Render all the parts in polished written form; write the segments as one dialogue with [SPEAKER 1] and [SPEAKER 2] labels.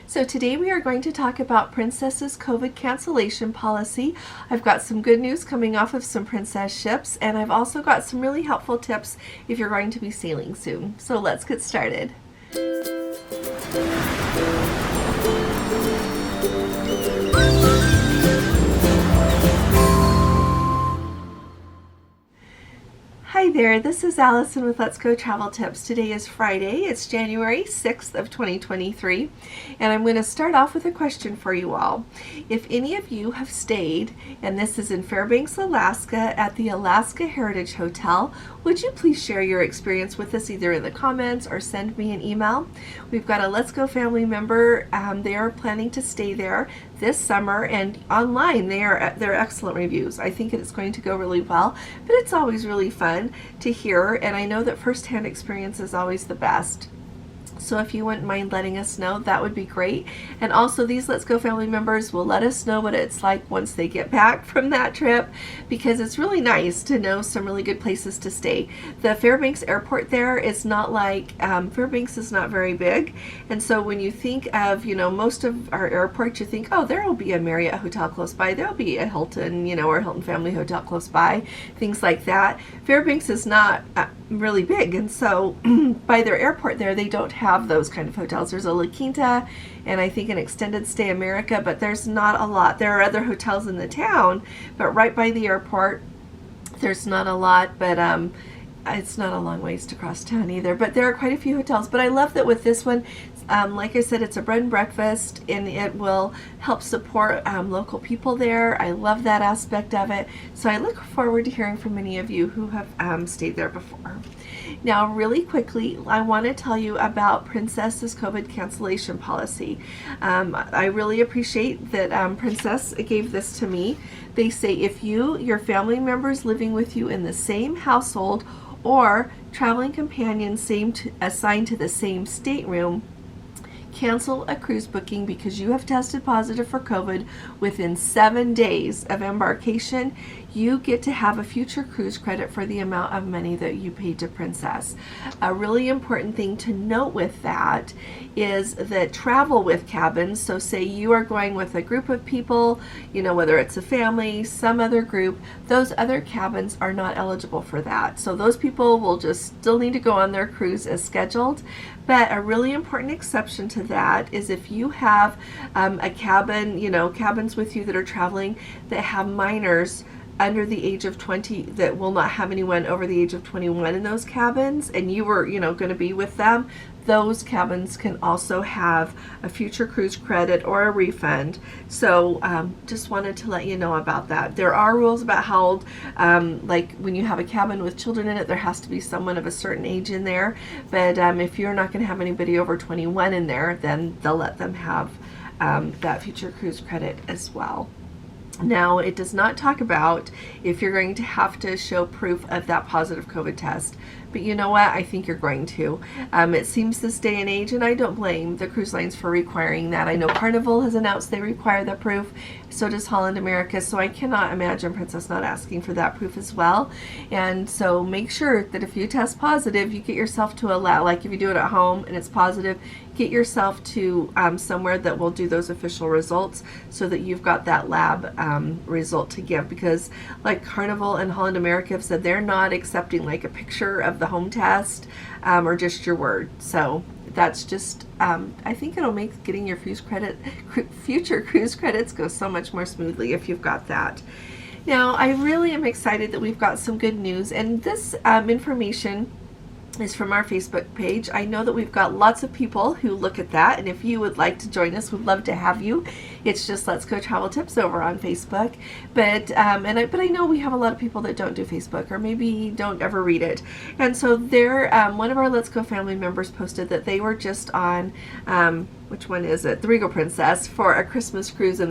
[SPEAKER 1] So today we are going to talk about Princess's COVID cancellation policy. I've got some good news coming off of some Princess ships, and I've also got some really helpful tips if you're going to be sailing soon. So let's get started. Hi there, this is Allison with Let's Go Travel Tips. Today is Friday, it's January 6th of 2023, and I'm going to start off with a question for you all. If any of you have stayed, and this is in Fairbanks, Alaska, at the Alaska Heritage Hotel, would you please share your experience with us either in the comments or send me an email? We've got a Let's Go family member, they are planning to stay there this summer, and online they're excellent reviews. I think it's going to go really well, but it's always really fun to hear, and I know that firsthand experience is always the best. So if you wouldn't mind letting us know, that would be great. And also, these Let's Go family members will let us know what it's like once they get back from that trip, because it's really nice to know some really good places to stay. The Fairbanks airport there is not like, Fairbanks is not very big. And so when you think of, most of our airports, you think, oh, there will be a Marriott hotel close by. There'll be a Hilton, or Hilton Family Hotel close by, things like that. Fairbanks is not really big. And so by their airport there, they don't have those kind of hotels. There's a La Quinta and I think an Extended Stay America, but there's not a lot. There are other hotels in the town, but right by the airport there's not a lot, but it's not a long ways to cross town either, but there are quite a few hotels. But I love that with this one, like I said, it's a bread and breakfast, and it will help support local people there. I love that aspect of it, so I look forward to hearing from many of you who have stayed there before. Now, really quickly, I want to tell you about Princess's COVID cancellation policy. I really appreciate that Princess gave this to me. They say if you, your family members living with you in the same household, or traveling companions assigned to the same stateroom, cancel a cruise booking because you have tested positive for COVID within 7 days of embarkation, you get to have a future cruise credit for the amount of money that you paid to Princess. A really important thing to note with that is that travel with cabins, so say you are going with a group of people, whether it's a family, some other group, those other cabins are not eligible for that. So those people will just still need to go on their cruise as scheduled. But a really important exception to that is if you have a cabin, cabins with you that are traveling that have minors under the age of 20 that will not have anyone over the age of 21 in those cabins, and you were, going to be with them, those cabins can also have a future cruise credit or a refund. So just wanted to let you know about that. There are rules about how old, like when you have a cabin with children in it, there has to be someone of a certain age in there. But if you're not going to have anybody over 21 in there, then they'll let them have that future cruise credit as well. Now, it does not talk about if you're going to have to show proof of that positive COVID test, but you know what? I think you're going to. It seems this day and age, and I don't blame the cruise lines for requiring that. I know Carnival has announced they require the proof, so does Holland America, so I cannot imagine Princess not asking for that proof as well. And so make sure that if you test positive, you get yourself to a lab, like if you do it at home and it's positive, get yourself to somewhere that will do those official results so that you've got that lab result to give, because like Carnival and Holland America have said, they're not accepting like a picture of the home test or just your word. So that's just, I think it'll make getting your future cruise credits go so much more smoothly if you've got that. Now, I really am excited that we've got some good news, and this information is from our Facebook page. I know that we've got lots of people who look at that, and if you would like to join us, we'd love to have you. It's just Let's Go Travel Tips over on Facebook. But I know we have a lot of people that don't do Facebook, or maybe don't ever read it. And so there, one of our Let's Go family members posted that they were just on which one is it? The Regal Princess for a Christmas cruise, and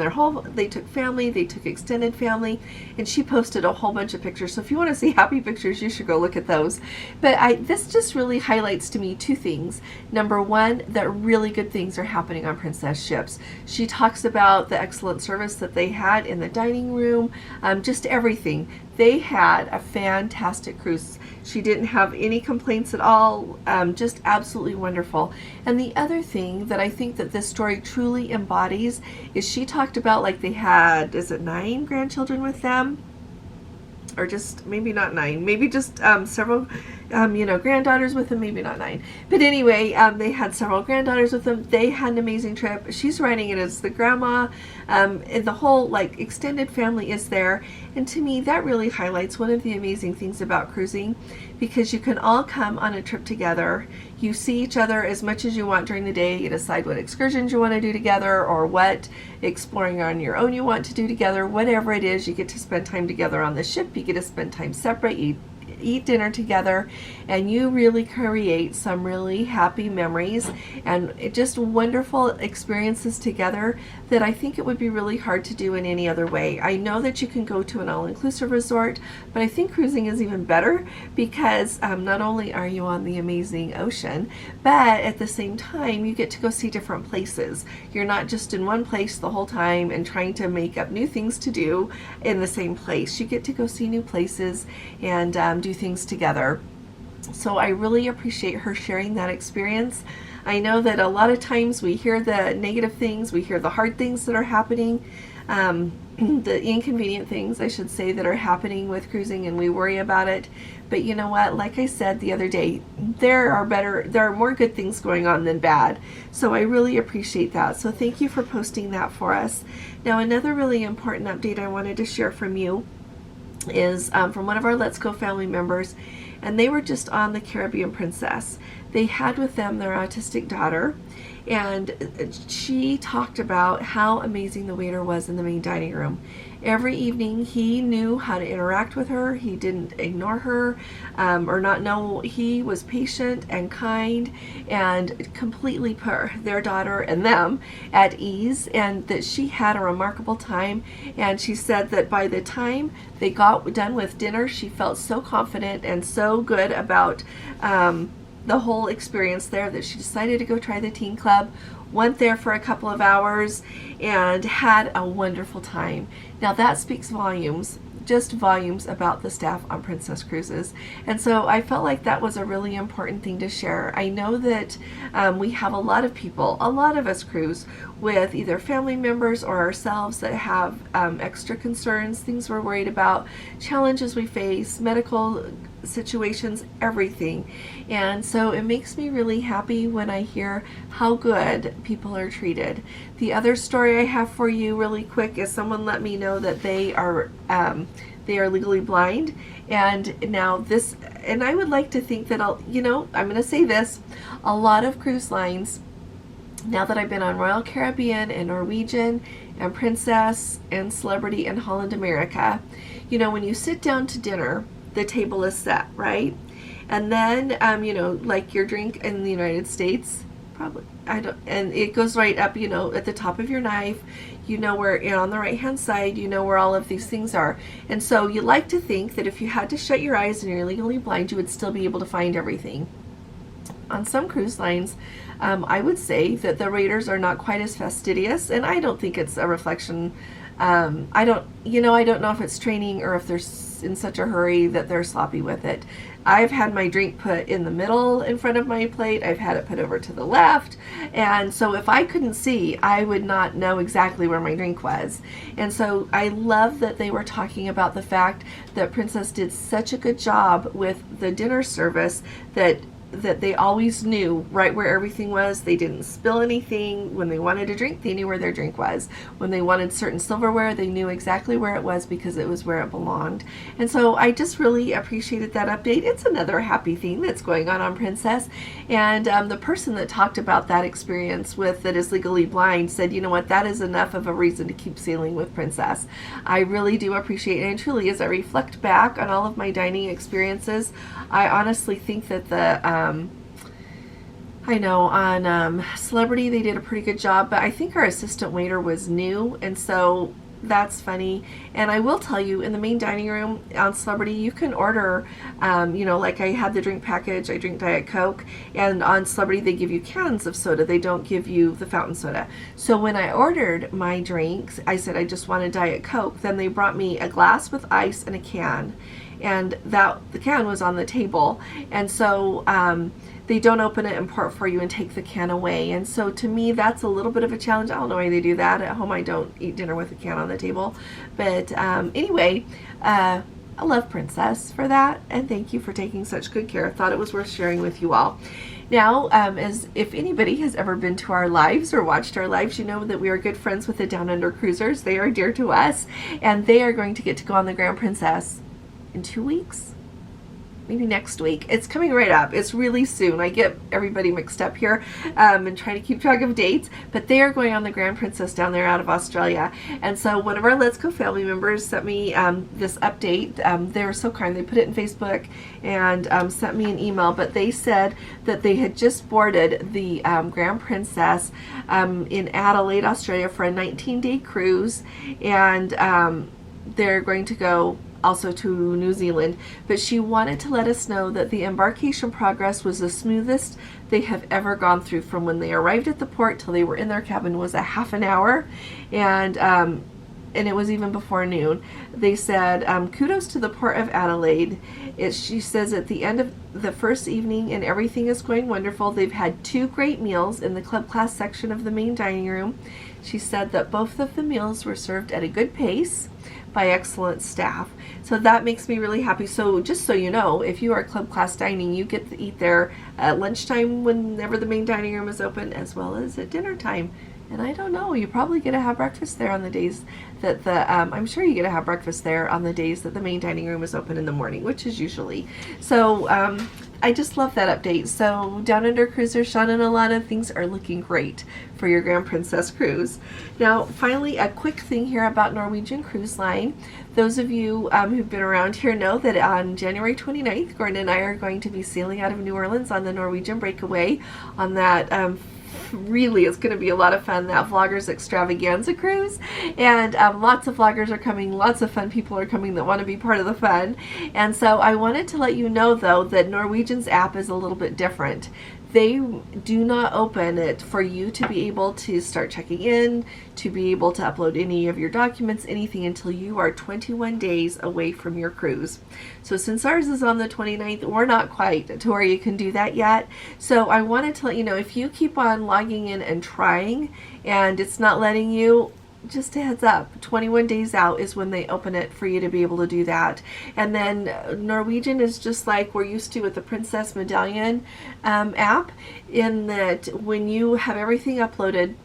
[SPEAKER 1] they took family, they took extended family, and she posted a whole bunch of pictures. So if you want to see happy pictures, you should go look at those. But this just really highlights to me two things. Number one, that really good things are happening on Princess ships. She talks about the excellent service that they had in the dining room, just everything. They had a fantastic cruise. She didn't have any complaints at all, just absolutely wonderful. And the other thing that I think that this story truly embodies is she talked about, like, they had, is it 9 grandchildren with them? Or just maybe not 9, maybe just several, granddaughters with them, maybe not 9. But anyway, they had several granddaughters with them. They had an amazing trip. She's writing it as the grandma, and the whole like extended family is there. And to me, that really highlights one of the amazing things about cruising, because you can all come on a trip together. You see each other as much as you want during the day. You decide what excursions you want to do together, or what exploring on your own you want to do together. Whatever it is, you get to spend time together on the ship. You get to spend time separate. You eat dinner together, and you really create some really happy memories and just wonderful experiences together that I think it would be really hard to do in any other way. I know that you can go to an all-inclusive resort, but I think cruising is even better, because not only are you on the amazing ocean, but at the same time you get to go see different places. You're not just in one place the whole time and trying to make up new things to do in the same place. You get to go see new places and do things together. So I really appreciate her sharing that experience. I know that a lot of times we hear the negative things, we hear the hard things that are happening, the inconvenient things, I should say, that are happening with cruising, and we worry about it. But you know what? Like I said the other day, there are more good things going on than bad. So I really appreciate that. So thank you for posting that for us. Now, another really important update I wanted to share from you is from one of our Let's Go family members, and they were just on the Caribbean Princess. They had with them their autistic daughter, and she talked about how amazing the waiter was in the main dining room. Every evening he knew how to interact with her. He didn't ignore her or not know. He was patient and kind and completely put their daughter and them at ease, and that she had a remarkable time. And she said that by the time they got done with dinner, she felt so confident and so good about the whole experience there that she decided to go try the teen club, went there for a couple of hours, and had a wonderful time. Now that speaks volumes, just volumes about the staff on Princess Cruises. And so I felt like that was a really important thing to share. I know that we have a lot of people, a lot of us cruise with either family members or ourselves that have extra concerns, things we're worried about, challenges we face, medical situations, everything. And so it makes me really happy when I hear how good people are treated. The other story I have for you really quick is someone let me know that they are legally blind, and now this, and I would like to think that I'm going to say this, a lot of cruise lines, now that I've been on Royal Caribbean and Norwegian and Princess and Celebrity and Holland America, when you sit down to dinner, the table is set, right? And then, like your drink in the United States, probably, and it goes right up, at the top of your knife, where, on the right hand side, where all of these things are. And so you like to think that if you had to shut your eyes and you're legally blind, you would still be able to find everything. On some cruise lines, I would say that the raiders are not quite as fastidious, and I don't think it's a reflection. I don't know if it's training or if they're in such a hurry that they're sloppy with it. I've had my drink put in the middle in front of my plate. I've had it put over to the left. And so if I couldn't see, I would not know exactly where my drink was. And so I love that they were talking about the fact that Princess did such a good job with the dinner service that they always knew right where everything was. They didn't spill anything. When they wanted a drink, they knew where their drink was. When they wanted certain silverware, they knew exactly where it was because it was where it belonged. And so I just really appreciated that update. It's another happy thing that's going on Princess. And the person that talked about that experience that is legally blind said, you know what, that is enough of a reason to keep sailing with Princess. I really do appreciate it. And truly, as I reflect back on all of my dining experiences, I honestly think that I know on Celebrity they did a pretty good job, but I think our assistant waiter was new, and so that's funny. And I will tell you, in the main dining room on Celebrity, you can order, like I had the drink package, I drink Diet Coke, and on Celebrity they give you cans of soda. They don't give you the fountain soda. So when I ordered my drinks, I said I just wanted Diet Coke. Then they brought me a glass with ice and a can, and the can was on the table. And so they don't open it and pour it for you and take the can away. And so to me, that's a little bit of a challenge. I don't know why they do that. At home, I don't eat dinner with a can on the table. But anyway, I love Princess for that. And thank you for taking such good care. I thought it was worth sharing with you all. Now, as if anybody has ever been to our lives or watched our lives, you know that we are good friends with the Down Under Cruisers. They are dear to us. And they are going to get to go on the Grand Princess in 2 weeks. Maybe next week. It's coming right up. It's really soon. I get everybody mixed up here and trying to keep track of dates, but they are going on the Grand Princess down there out of Australia. And so one of our Let's Go family members sent me this update. They were so kind. They put it in Facebook and sent me an email, but they said that they had just boarded the Grand Princess in Adelaide, Australia for a 19-day cruise, and they're going to go also to New Zealand, but she wanted to let us know that the embarkation progress was the smoothest they have ever gone through. From when they arrived at the port till they were in their cabin was a half an hour, and it was even before noon. They said, kudos to the Port of Adelaide. She says at the end of the first evening and everything is going wonderful. They've had 2 great meals in the club class section of the main dining room. She said that both of the meals were served at a good pace by excellent staff. So that makes me really happy. So just so you know, if you are club class dining, you get to eat there at lunchtime whenever the main dining room is open, as well as at dinner time. And I don't know, you probably get to have breakfast there on the days that I'm sure you get to have breakfast there on the days that the main dining room is open in the morning, which is usually. So I just love that update. So Down Under Cruiser, Sean and Alana, things are looking great for your Grand Princess cruise. Now, finally, a quick thing here about Norwegian Cruise Line. Those of you who've been around here know that on January 29th, Gordon and I are going to be sailing out of New Orleans on the Norwegian Breakaway on that really it's going to be a lot of fun, that Vloggers Extravaganza cruise, and lots of vloggers are coming, lots of fun people are coming that want to be part of the fun. And so I wanted to let you know though that Norwegian's app is a little bit different. They do not open it for you to be able to start checking in, to be able to upload any of your documents, anything, until you are 21 days away from your cruise. So since ours is on the 29th, we're not quite to where you can do that yet. So I wanted to let you know, if you keep on logging in and trying and it's not letting you, just a heads up, 21 days out is when they open it for you to be able to do that. And then Norwegian is just like we're used to with the Princess Medallion app, in that when you have everything uploaded,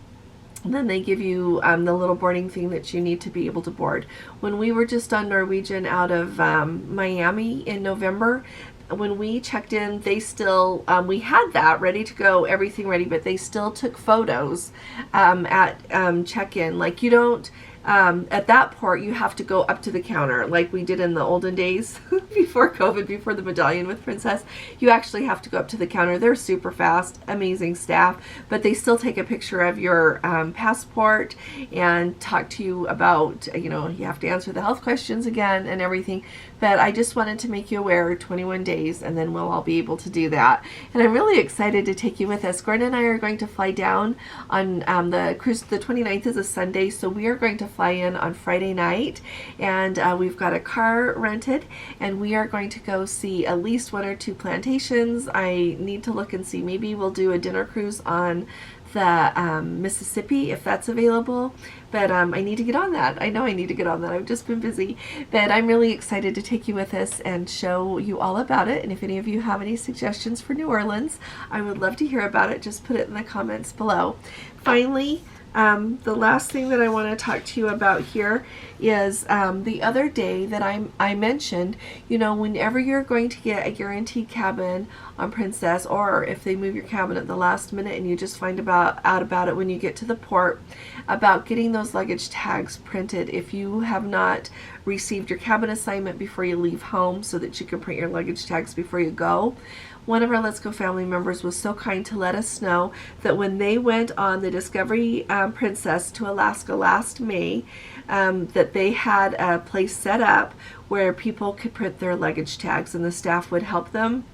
[SPEAKER 1] then they give you the little boarding thing that you need to be able to board. When we were just on Norwegian out of Miami in November, when we checked in, they still, we had that ready to go, everything ready, but they still took photos at check-in. Like, you don't, at that port, you have to go up to the counter like we did in the olden days before COVID, before the Medallion with Princess. You actually have to go up to the counter. They're super fast, amazing staff, but they still take a picture of your passport and talk to you about, you have to answer the health questions again and everything. But I just wanted to make you aware, 21 days, and then we'll all be able to do that. And I'm really excited to take you with us. Gordon and I are going to fly down on the cruise. The 29th is a Sunday, so we are going to fly in on Friday night, and we've got a car rented, and we are going to go see at least 1 or 2 plantations. I need to look and see. Maybe we'll do a dinner cruise on the Mississippi if that's available, but I need to get on that. I know I need to get on that. I've just been busy, but I'm really excited to take you with us and show you all about it. And if any of you have any suggestions for New Orleans, I would love to hear about it. Just put it in the comments below. Finally, the last thing that I want to talk to you about here is the other day that I mentioned, whenever you're going to get a guaranteed cabin on Princess, or if they move your cabin at the last minute and you just find out about it when you get to the port, about getting those luggage tags printed if you have not received your cabin assignment before you leave home, so that you can print your luggage tags before you go. one of our Let's Go family members was so kind to let us know that when they went on the Discovery Princess to Alaska last May, that they had a place set up where people could print their luggage tags and the staff would help them.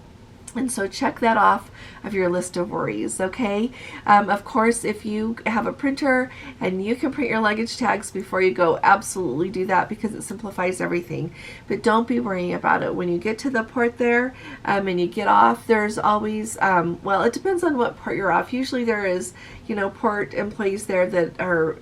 [SPEAKER 1] And so check that off of your list of worries, okay? Of course, if you have a printer and you can print your luggage tags before you go, absolutely do that because it simplifies everything. But don't be worrying about it. When you get to the port there and you get off, there's always, well, it depends on what port you're off. Usually there is, port employees there that are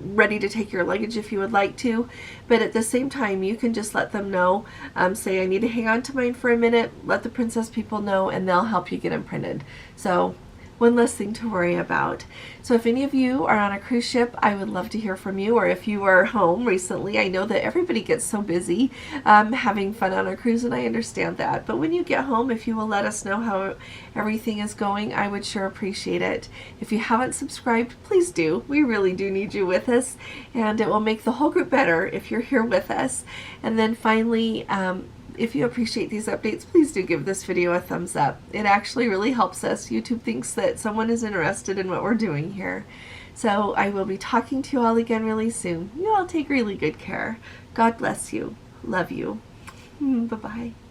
[SPEAKER 1] ready to take your luggage if you would like to, but at the same time you can just let them know, say I need to hang on to mine for a minute, let the Princess people know, and they'll help you get them printed. So one less thing to worry about. So if any of you are on a cruise ship, I would love to hear from you, or if you are home recently. I know that everybody gets so busy having fun on a cruise, and I understand that. But when you get home, if you will let us know how everything is going, I would sure appreciate it. If you haven't subscribed, please do. We really do need you with us, and it will make the whole group better if you're here with us. And then finally, if you appreciate these updates, please do give this video a thumbs up. It actually really helps us. YouTube thinks that someone is interested in what we're doing here. So I will be talking to you all again really soon. You all take really good care. God bless you. Love you. Bye-bye.